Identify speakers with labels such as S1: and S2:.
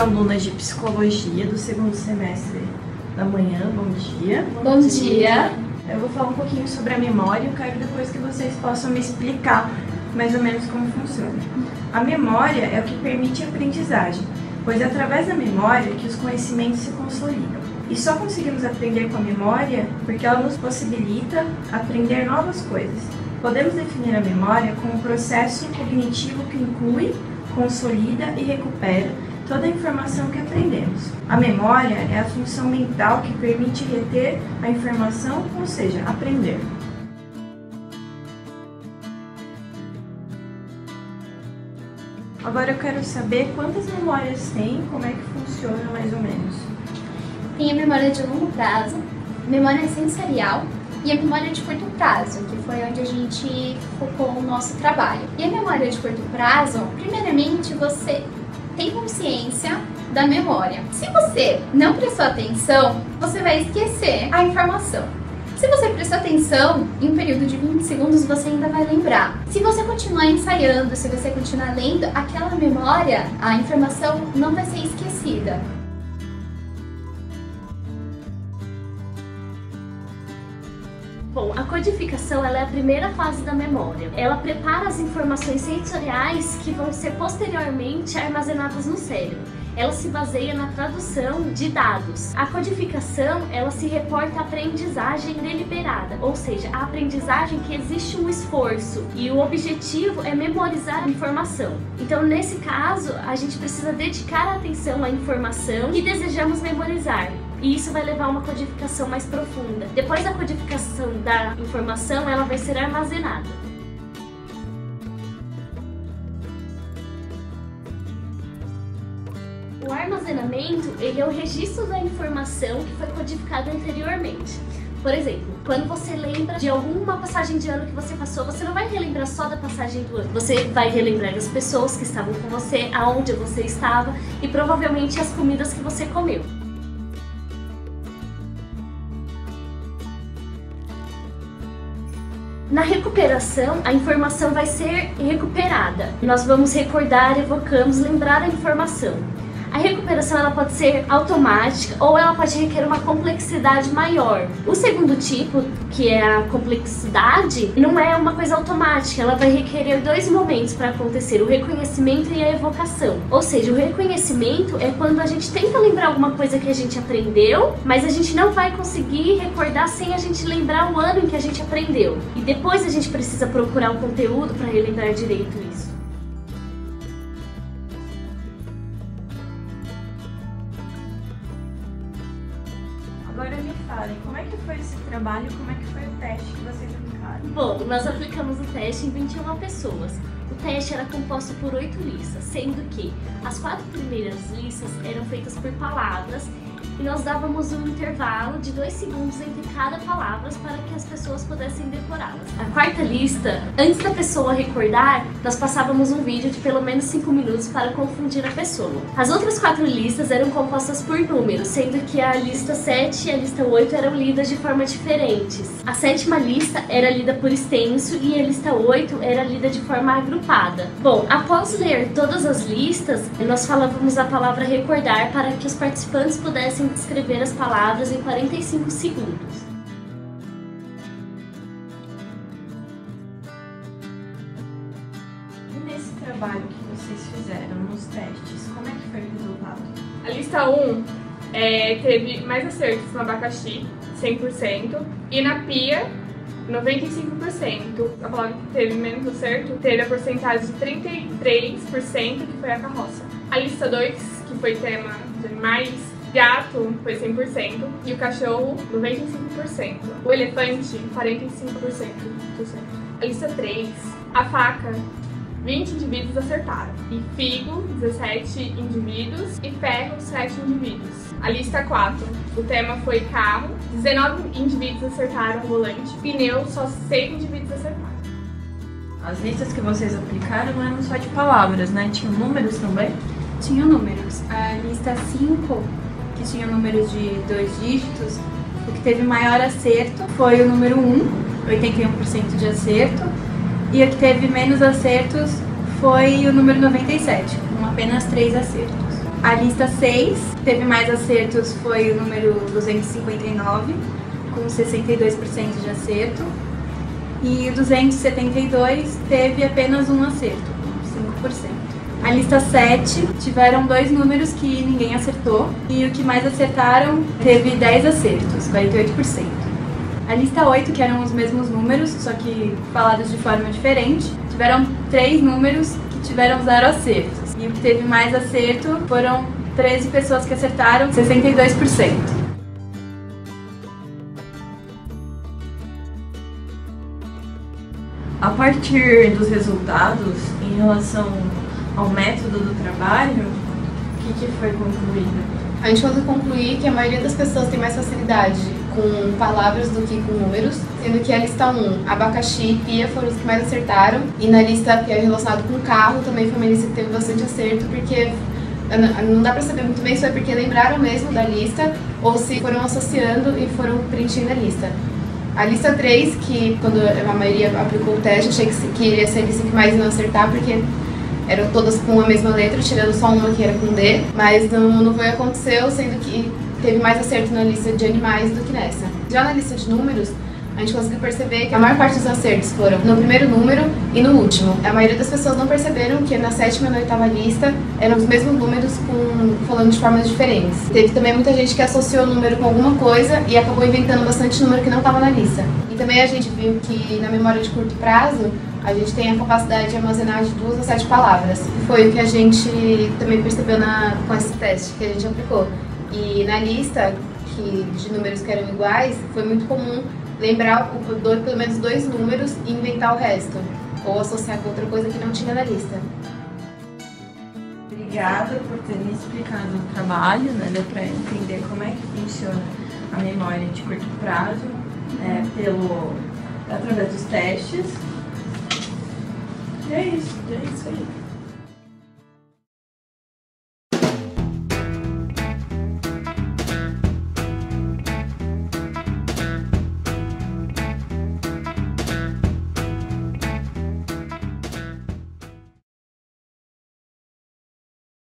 S1: alunas de psicologia do segundo semestre da manhã. Bom dia.
S2: Bom dia.
S1: Eu vou falar um pouquinho sobre a memória e eu quero depois que vocês possam me explicar mais ou menos como funciona. A memória é o que permite a aprendizagem, pois é através da memória que os conhecimentos se consolidam. E só conseguimos aprender com a memória porque ela nos possibilita aprender novas coisas. Podemos definir a memória como um processo cognitivo que inclui, consolida e recupera toda a informação que aprendemos. A memória é a função mental que permite reter a informação, ou seja, aprender. Agora eu quero saber quantas memórias tem, como é que funciona mais ou menos.
S2: Tem a memória de longo prazo, memória sensorial e a memória de curto prazo, que foi onde a gente focou o nosso trabalho. E a memória de curto prazo, primeiramente você tem consciência da memória. Se você não prestou atenção, você vai esquecer a informação. Se você prestou atenção, em um período de 20 segundos você ainda vai lembrar. Se você continuar ensaiando, se você continuar lendo, aquela memória, a informação não vai ser esquecida.
S3: Bom, a codificação ela é a primeira fase da memória. Ela prepara as informações sensoriais que vão ser posteriormente armazenadas no cérebro. Ela se baseia na tradução de dados. A codificação, ela se reporta à aprendizagem deliberada, ou seja, a aprendizagem que existe um esforço e o objetivo é memorizar a informação. Então, nesse caso, a gente precisa dedicar a atenção à informação que desejamos memorizar. E isso vai levar a uma codificação mais profunda. Depois da codificação da informação, ela vai ser armazenada. O armazenamento, ele é o registro da informação que foi codificada anteriormente. Por exemplo, quando você lembra de alguma passagem de ano que você passou, você não vai relembrar só da passagem do ano. Você vai relembrar as pessoas que estavam com você, aonde você estava e provavelmente as comidas que você comeu. Na recuperação, a informação vai ser recuperada. Nós vamos recordar, evocamos, lembrar a informação. A recuperação ela pode ser automática ou ela pode requerer uma complexidade maior. O segundo tipo, que é a complexidade, não é uma coisa automática, ela vai requerer dois momentos para acontecer, o reconhecimento e a evocação. Ou seja, o reconhecimento é quando a gente tenta lembrar alguma coisa que a gente aprendeu, mas a gente não vai conseguir recordar sem a gente lembrar o ano em que a gente aprendeu. E depois a gente precisa procurar o conteúdo para relembrar direito isso.
S1: Agora me falem, como é que foi esse trabalho e como é que foi o teste que vocês aplicaram?
S3: Bom, nós aplicamos o teste em 21 pessoas. O teste era composto por 8 listas, sendo que as 4 primeiras listas eram feitas por palavras e nós dávamos um intervalo de 2 segundos entre cada palavra para que as pessoas pudessem decorá-las. A quarta lista, antes da pessoa recordar, nós passávamos um vídeo de pelo menos 5 minutos para confundir a pessoa. As outras 4 listas eram compostas por números, sendo que a lista 7 e a lista 8 eram lidas de forma diferentes. A 7ª lista era lida por extenso e a lista 8 era lida de forma agrupada. Bom, após ler todas as listas, nós falávamos a palavra recordar para que os participantes pudessem descrever as palavras em 45 segundos.
S1: E nesse trabalho que vocês fizeram nos testes, como é que foi o resultado?
S4: A lista 1 teve mais acertos no abacaxi, 100%, e na pia, 95%. A palavra que teve menos acerto teve a porcentagem de 33%, que foi a carroça. A lista 2, que foi tema de animais, gato foi 100% e o cachorro 95%. O elefante 45%. A lista 3, a faca, 20 indivíduos acertaram. E figo, 17 indivíduos e ferro, 7 indivíduos. A lista 4, o tema foi carro, 19 indivíduos acertaram o volante, pneu, só 6 indivíduos acertaram.
S1: As listas que vocês aplicaram não eram só de palavras, né? Tinham números também?
S5: Tinham números. A lista 5, que tinha números de 2 dígitos, o que teve maior acerto foi o número 1, 81% de acerto, e o que teve menos acertos foi o número 97, com apenas 3 acertos. A lista 6 teve mais acertos, foi o número 259, com 62% de acerto. E o 272 teve apenas um acerto, com 5%. A lista 7 tiveram 2 números que ninguém acertou. E o que mais acertaram teve 10 acertos, 48%. A lista 8, que eram os mesmos números, só que falados de forma diferente, tiveram 3 números que tiveram 0 acertos. E o que teve mais acerto foram 13 pessoas que acertaram, 62%.
S1: A partir dos resultados, em relação ao método do trabalho, o que foi concluído?
S6: A gente pode concluir que a maioria das pessoas tem mais facilidade com palavras do que com números, sendo que a lista 1, abacaxi e pia foram os que mais acertaram, e na lista que é relacionado com carro também foi uma lista que teve bastante acerto, porque não dá pra saber muito bem se foi porque lembraram mesmo da lista ou se foram associando e foram preenchendo a lista. A lista 3, que quando a maioria aplicou o teste, achei que iria ser a lista que mais iam acertar, porque eram todas com a mesma letra, tirando só uma que era com D, mas não foi o que aconteceu, sendo que teve mais acerto na lista de animais do que nessa. Já na lista de números, a gente conseguiu perceber que a maior parte dos acertos foram no primeiro número e no último. A maioria das pessoas não perceberam que na 7ª e na 8ª lista eram os mesmos números falando de formas diferentes. Teve também muita gente que associou o número com alguma coisa e acabou inventando bastante número que não estava na lista. E também a gente viu que na memória de curto prazo, a gente tem a capacidade de armazenar de 2 a 7 palavras. E foi o que a gente também percebeu com esse teste que a gente aplicou. E na lista de números que eram iguais, foi muito comum lembrar pelo menos 2 números e inventar o resto. Ou associar com outra coisa que não tinha na lista.
S1: Obrigada por ter me explicado o trabalho, né? Deu para entender como é que funciona a memória de curto prazo, através dos testes. E é isso aí.